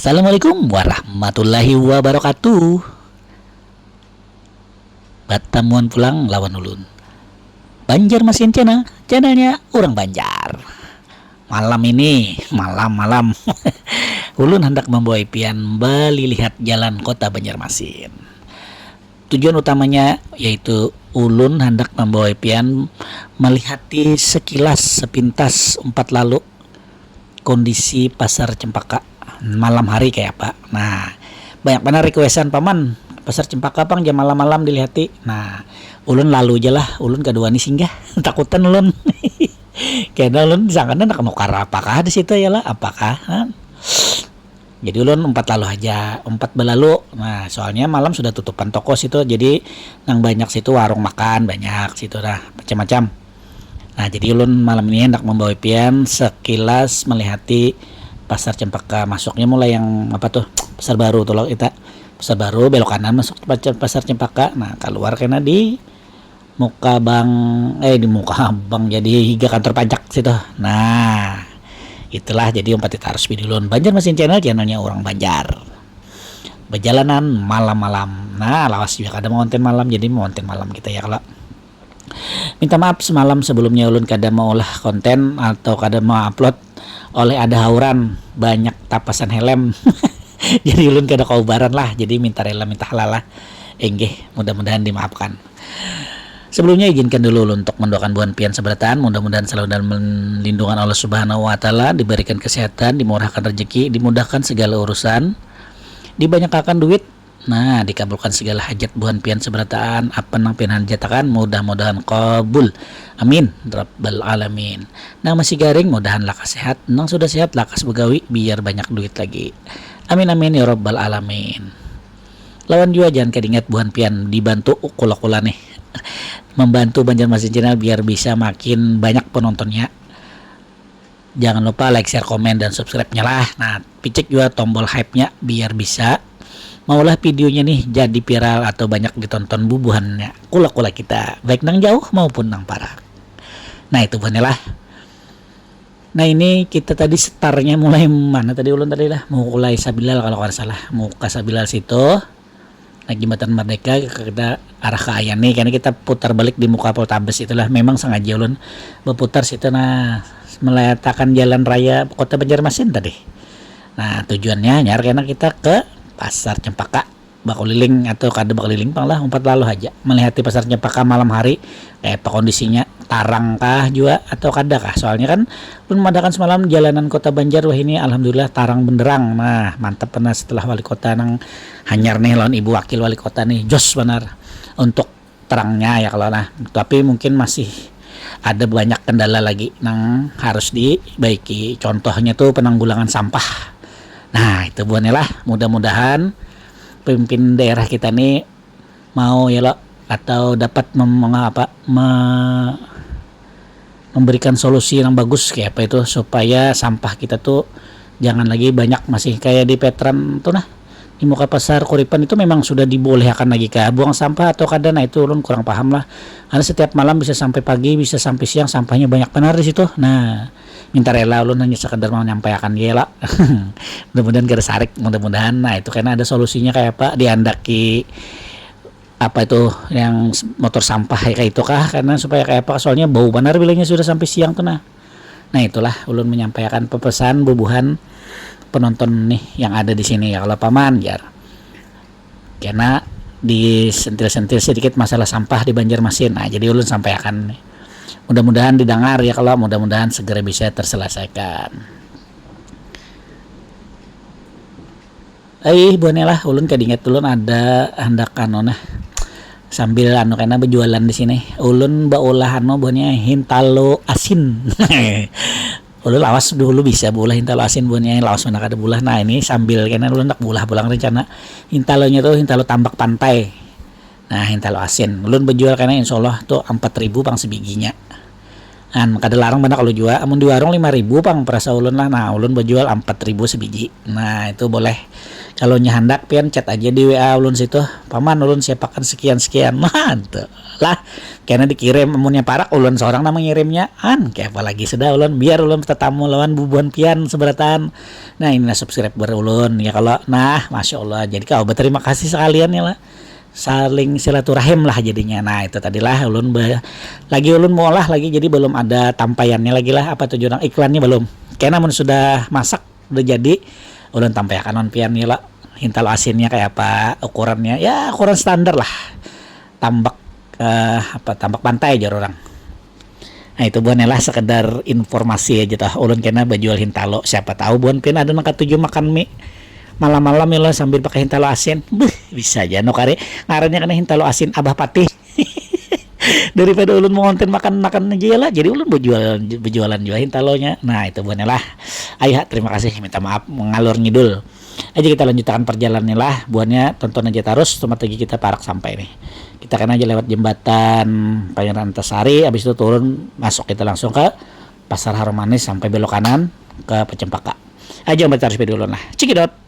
Assalamualaikum warahmatullahi wabarakatuh. Batamuan pulang lawan ulun. Banjarmasin channelnya orang Banjar. Malam ini, malam ulun hendak membawa pian Bali lihat jalan kota Banjarmasin. Tujuan utamanya yaitu ulun hendak membawa pian melihati sekilas sepintas umpat lalu kondisi pasar Cempaka malam hari kayak apa. Nah, banyak benar requestan paman pasar Cempaka pang jam malam-malam dilihati. Nah, ulun lalu aja lah, ulun kedua nih singgah takutan ulun. Kayaknya ulun disangkanya nak nukar apakah di situ ya lah, apakah jadi ulun empat lalu aja, empat belalu. Nah, soalnya malam sudah tutupan toko situ, jadi nang banyak situ warung makan banyak situ dah macam-macam. Nah, jadi ulun malam ini hendak membawa pian sekilas melihati pasar Cempaka. Masuknya mulai yang apa tuh, pasar baru tuh loh, kita pasar baru belok kanan masuk pasar Cempaka. Nah, keluar kena di muka di muka bang jadi hingga kantor pajak situ. Nah, itulah jadi umpat kita harus video ulun Banjarmasin channelnya orang Banjar. Perjalanan malam-malam. Nah, lawas juga kada mau konten malam, jadi mau konten malam kita ya. Kalau minta maaf semalam sebelumnya ulun kada mau olah konten atau kada mau upload oleh ada hauran banyak tapasan helm. Jadi ulun kada kaubaran lah, jadi minta rela minta halal lah. Mudah-mudahan dimaafkan. Sebelumnya izinkan dulu ulun untuk mendoakan buan pian seberatan, mudah-mudahan selalu dalam lindungan Allah Subhanahu wa taala, diberikan kesehatan, dimurahkan rezeki, dimudahkan segala urusan, dibanyakkan duit. Nah, dikabulkan segala hajat buhan pian seberataan, apa nang pian hajatakan mudah-mudahan kabul. Amin rabbal alamin. Nang masih garing mudahan lakas sehat, nang sudah sehat lakas begawi biar banyak duit lagi. Amin amin ya rabbal alamin. Lawan juga jangan kedingat buhan pian dibantu kula-kula nih. Membantu Banjarmasin channel biar bisa makin banyak penontonnya. Jangan lupa like, share, komen dan subscribe-nya lah. Nah, picek juga tombol hype-nya biar bisa maulah videonya nih jadi viral atau banyak ditonton bubuhannya kula-kula kita, baik nang jauh maupun nang parah. Nah, itu lah. Nah, ini kita tadi startnya mulai mana tadi ulun tadi lah, mau mulai Sabilal kalau kada salah, mau ke Sabilal situ nah Jembatan Merdeka kita arah ke Ayan nih, karena kita putar balik di muka Poltabes itulah, memang sengaja ulun berputar situ. Nah, meletakkan jalan raya kota Banjarmasin tadi. Nah, tujuannya nyar karena kita ke pasar Cempaka bakaliling atau kada bakaliling pang lah umpat lalu aja melihati pasar Cempaka malam hari kayak apa kondisinya, tarang kah juga atau kada kah, soalnya kan belum madakan semalam jalanan kota Banjar. Wah, ini alhamdulillah tarang benderang. Nah, mantap pernah setelah wali kota nang hanyar nih lawan ibu wakil wali kota nih, jos benar untuk terangnya ya kalau. Nah, tapi mungkin masih ada banyak kendala lagi nang harus dibaiki, contohnya tuh penanggulangan sampah. Nah, itu buahnya lah, mudah-mudahan pemimpin daerah kita nih mau ya lo atau dapat memberikan solusi yang bagus kayak apa itu, supaya sampah kita tuh jangan lagi banyak masih kayak di Petran tuh nah, di muka pasar Kuripan itu memang sudah dibolehkan lagi kah buang sampah atau kada. Nah, itu ulun kurang paham lah, karena setiap malam bisa sampai pagi bisa sampai siang sampahnya banyak benar di situ. Nah, minta rela ulun hanya sekedar mau nyampaikan ya lah. Mudah-mudahan kada sarik, mudah-mudahan. Nah, itu karena ada solusinya kayak apa diandaki apa itu yang motor sampah kayak itu kah, karena supaya kayak apa, soalnya bau benar bilangnya sudah sampai siang tuh. Nah, itulah ulun menyampaikan pesan bubuhan penonton nih yang ada di sini ya kalau paman jar, karena disentil-sentil sedikit masalah sampah di Banjarmasin. Nah, jadi ulun sampaikan nih, mudah-mudahan didengar ya kalau, mudah-mudahan segera bisa terselesaikan. Buahnya lah ulun kadinget ulun ada hendak nah sambil kena berjualan di sini ulun baolah buahnya hintalo asin. Ulun lawas dulu bisa bulah hintalo asin buahnya, lawas mana kada bulah. Nah, ini sambil kena ulun nak bulah pulang rencana hintalonya tuh hintalo tambak pantai. Nah, hintalo asin ulun berjual karena insyaallah tuh 4.000 pang sebiginya. Kan kada larang mana kalau jual, amun di warung 5.000 pang perasa ulun lah. Nah, ulun berjual 4.000 sebiji. Nah, itu boleh Kalau nyahandak pian chat aja di WA ulun situ, paman ulun siapakan sekian sekian mantep lah, karena dikirim amunnya parak ulun seorang nama ngirimnya kayak apalagi sudah ulun biar ulun tetamu lawan bubuan pian seberatan. Nah ini subscriber ulun ya kalau masya Allah, jadi kau berterima kasih sekalian ya lah, saling silaturahim lah jadinya. Nah itu tadilah ulun lagi ulun mau olah lagi, jadi belum ada tampayannya lagi lah, apa tujuan iklannya belum, karena mun sudah masak udah jadi ulun tampaikan on pian ya lah, hintalo asinnya kayak apa, ukurannya ya ukuran standar lah, tambak tambak pantai jar orang. Nah itu buan lah sekedar informasi aja tah ulun kena bajual hintalo, siapa tahu buan pian ada nang katuju makan mie malam-malam ya sambil pakai hintalo asin. Bisa aja no kare ngarannya kena hintalo asin Abah Patih. Daripada ulun mau konten makan aja lah, jadi ulun berjualan juga hintalonya. Nah itu buannya lah. Ayah terima kasih, minta maaf mengalur ngidul aja, kita lanjutkan perjalanannya lah buannya, tonton aja terus strategi kita parak sampai nih. Kita kan aja lewat jembatan Pangeran Antasari, habis itu turun masuk kita langsung ke Pasar Harum Manis sampai belok kanan ke Pecempaka aja. Mbak harus dulu lah, cikidot.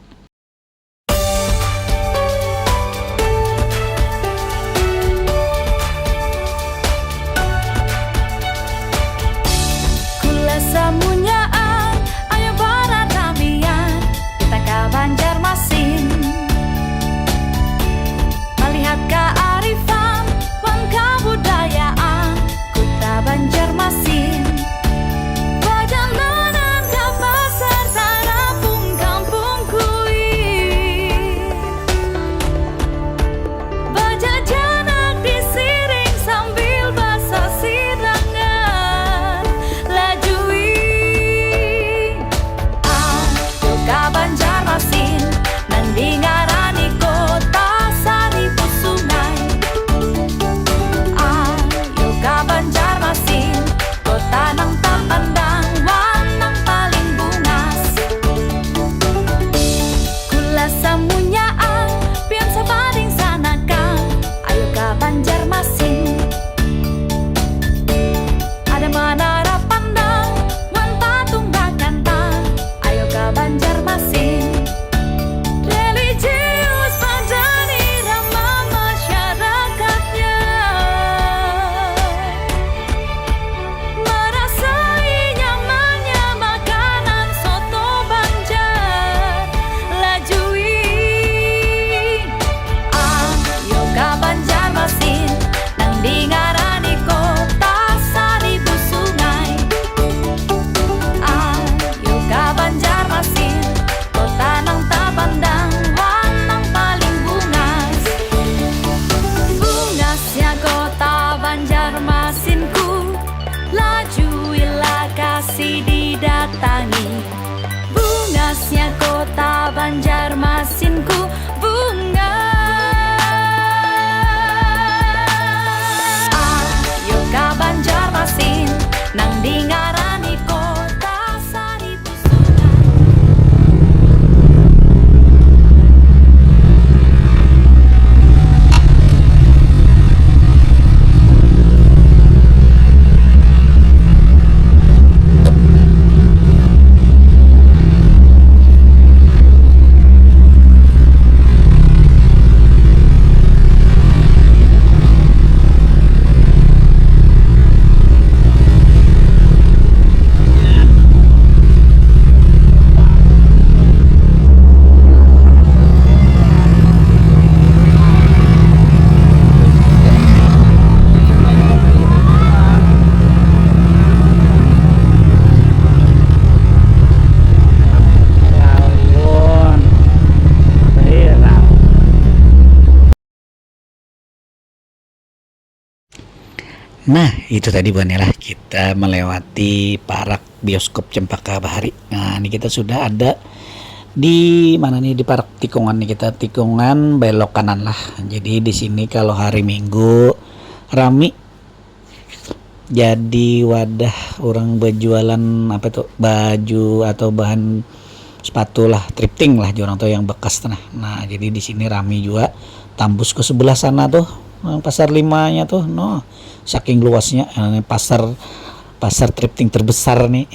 Bungasnya kota Banjarmasinku, bunga. Ayo ka Banjarmasin, nang dingarani kota Saribu Sungai. Nah itu tadi lah kita melewati Parak Bioskop Cempaka Bahari. Nah ini kita sudah ada di mana nih, di Parak Tikungan nih, kita tikungan belok kanan lah. Jadi di sini kalau hari Minggu rame, jadi wadah orang berjualan apa tuh, baju atau bahan sepatu lah, thrifting lah orang tuh yang bekas tanah. Nah jadi di sini rame juga, tembus ke sebelah sana tuh pasar 5-nya tuh, saking luasnya pasar thrifting terbesar nih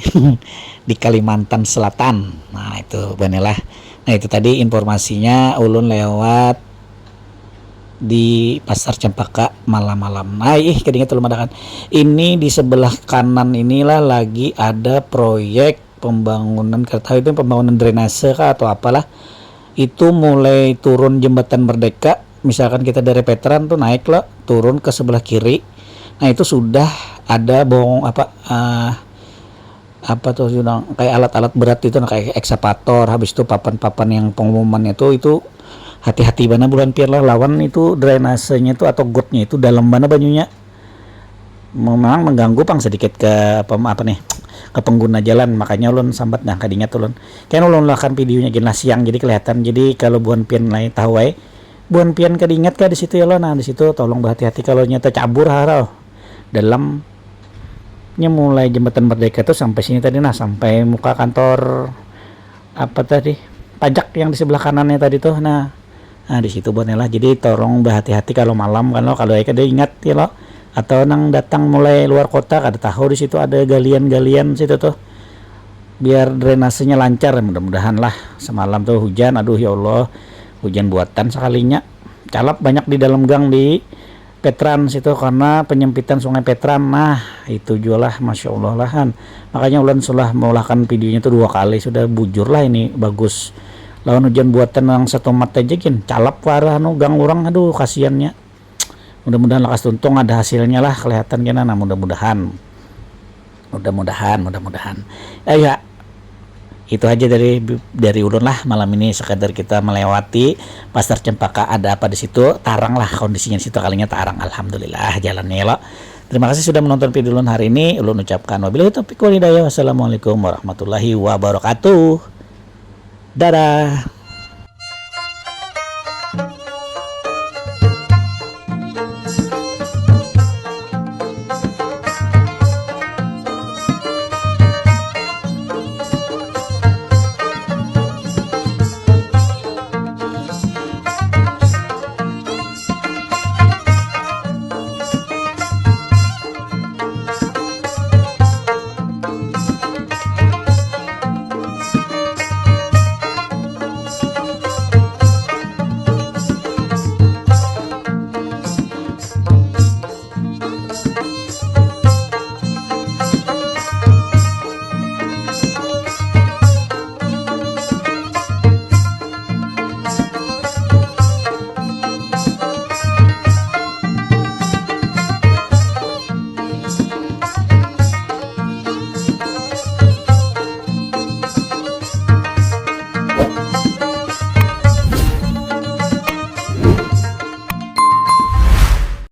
di Kalimantan Selatan. Nah itu benelah Nah itu tadi informasinya ulun lewat di Pasar Cempaka malam-malam. Nah kedingat ulun ada kan. Ini di sebelah kanan inilah lagi ada proyek pembangunan, kata itu pembangunan drainase kah atau apalah. Itu mulai turun jembatan Merdeka, misalkan kita dari Veteran tuh naik lah turun ke sebelah kiri. Nah itu sudah ada apa tuh sudah kayak alat-alat berat itu, kayak ekskavator, habis itu papan-papan yang pengumumannya itu hati-hati mana bulan pian lah lawan itu drainasenya itu atau gotnya itu dalam mana banyunya, memang mengganggu pang sedikit ke apa nih ke pengguna jalan, makanya ulun sambat nah kadinya ulun kan ulun lakukan videonya gini siang jadi kelihatan. Jadi kalau buan pian lain tahu buan pian kadingat di situ ya lo, nah di situ tolong berhati-hati kalau nyata cabur harau dalamnya mulai jembatan Merdeka tuh sampai sini tadi, nah sampai muka kantor apa tadi pajak yang di sebelah kanannya tadi tuh, nah di situ buatnya lah. Jadi tolong berhati-hati kalau malam kan lo, kalau kada ingat ya lo, atau nang datang mulai luar kota kada tahu di situ ada galian-galian situ tuh, biar drainasenya lancar. Mudah-mudahan lah. Semalam tuh hujan, aduh ya Allah, hujan buatan sekalinya, calap banyak di dalam gang di Veteran situ karena penyempitan sungai Veteran. Nah itu juga lah, masya Allah lah kan, makanya ulan sudah mengulahkan videonya tuh 2 kali, sudah bujur lah ini bagus. Lawan hujan buatan yang satu mata aja kan calap parah gang orang, aduh kasiannya. Mudah-mudahan lekas tuntung ada hasilnya lah kelihatan kena. Nah mudah-mudahan ya itu aja dari ulun lah malam ini, sekadar kita melewati Pasar Cempaka, ada apa di situ, tarang lah kondisinya di situ, kalinya tarang, alhamdulillah jalannya lo. Terima kasih sudah menonton video ulun hari ini. Ulun ucapkan wabillahi taufiq wal hidayah, wassalamualaikum warahmatullahi wabarakatuh. Dadah.